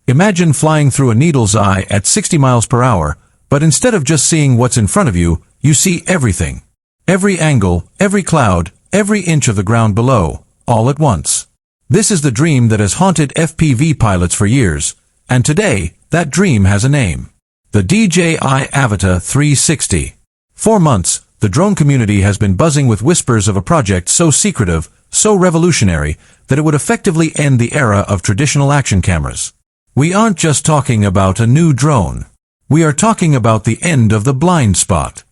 Imagine flying through a needle's eye at 60 miles per hour, but instead of just seeing what's in front of you, you see everything. Every angle, every cloud, every inch of the ground below, all at once. This is the dream that has haunted FPV pilots for years, and today, that dream has a name. The DJI Avata 360. For months, the drone community has been buzzing with whispers of a project so secretive, so revolutionary, that it would effectively end the era of traditional action cameras. We aren't just talking about a new drone. We are talking about the end of the blind spot.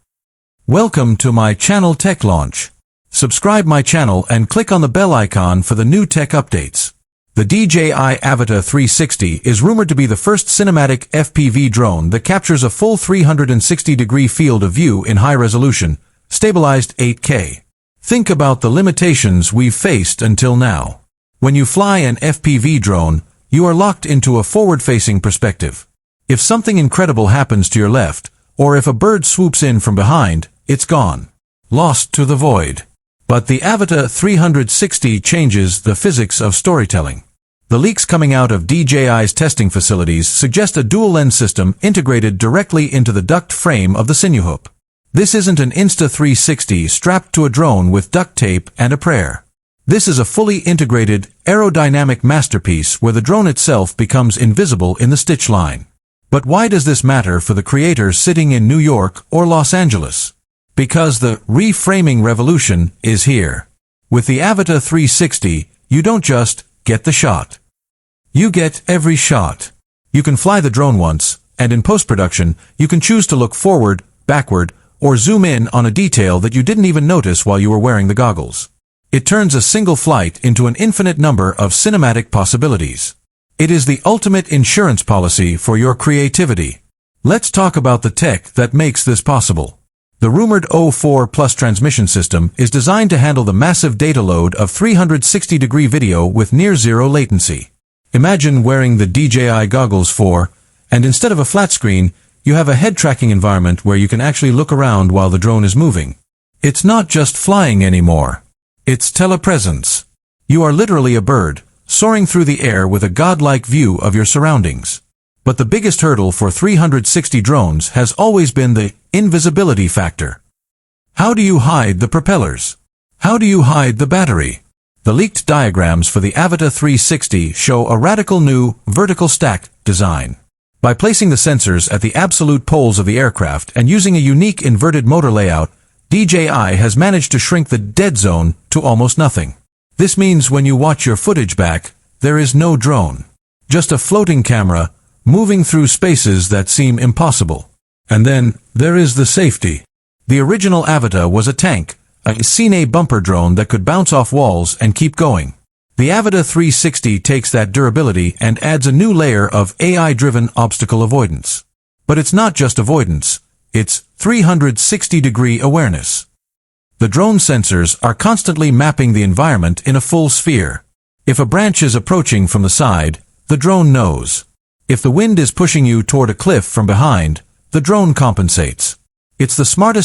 Welcome to my channel Tech Launch. Subscribe my channel and click on the bell icon for the new tech updates. The DJI Avata 360 is rumored to be the first cinematic FPV drone that captures a full 360-degree field of view in high-resolution, stabilized 8K. Think about the limitations we've faced until now. When you fly an FPV drone, you are locked into a forward-facing perspective. If something incredible happens to your left, or if a bird swoops in from behind, it's gone. Lost to the void. But the Avata 360 changes the physics of storytelling. The leaks coming out of DJI's testing facilities suggest a dual-lens system integrated directly into the duct frame of the sinew hoop. This isn't an Insta360 strapped to a drone with duct tape and a prayer. This is a fully integrated, aerodynamic masterpiece where the drone itself becomes invisible in the stitch line. But why does this matter for the creators sitting in New York or Los Angeles? Because the reframing revolution is here. With the Avata 360, you don't just get the shot. You get every shot. You can fly the drone once, and in post-production, you can choose to look forward, backward, or zoom in on a detail that you didn't even notice while you were wearing the goggles. It turns a single flight into an infinite number of cinematic possibilities. It is the ultimate insurance policy for your creativity. Let's talk about the tech that makes this possible. The rumored O4 Plus transmission system is designed to handle the massive data load of 360-degree video with near-zero latency. Imagine wearing the DJI goggles and instead of a flat screen, you have a head-tracking environment where you can actually look around while the drone is moving. It's not just flying anymore. It's telepresence. You are literally a bird, soaring through the air with a godlike view of your surroundings. But the biggest hurdle for 360 drones has always been the invisibility factor. How do you hide the propellers? How do you hide the battery? The leaked diagrams for the Avata 360 show a radical new, vertical stack design. By placing the sensors at the absolute poles of the aircraft and using a unique inverted motor layout, DJI has managed to shrink the dead zone to almost nothing. This means when you watch your footage back, there is no drone. Just a floating camera, moving through spaces that seem impossible. And then, there is the safety. The original Avata was a tank, a cine bumper drone that could bounce off walls and keep going. The Avata 360 takes that durability and adds a new layer of AI-driven obstacle avoidance. But it's not just avoidance, it's 360-degree awareness. The drone sensors are constantly mapping the environment in a full sphere. If a branch is approaching from the side, the drone knows. If the wind is pushing you toward a cliff from behind, the drone compensates. It's the smartest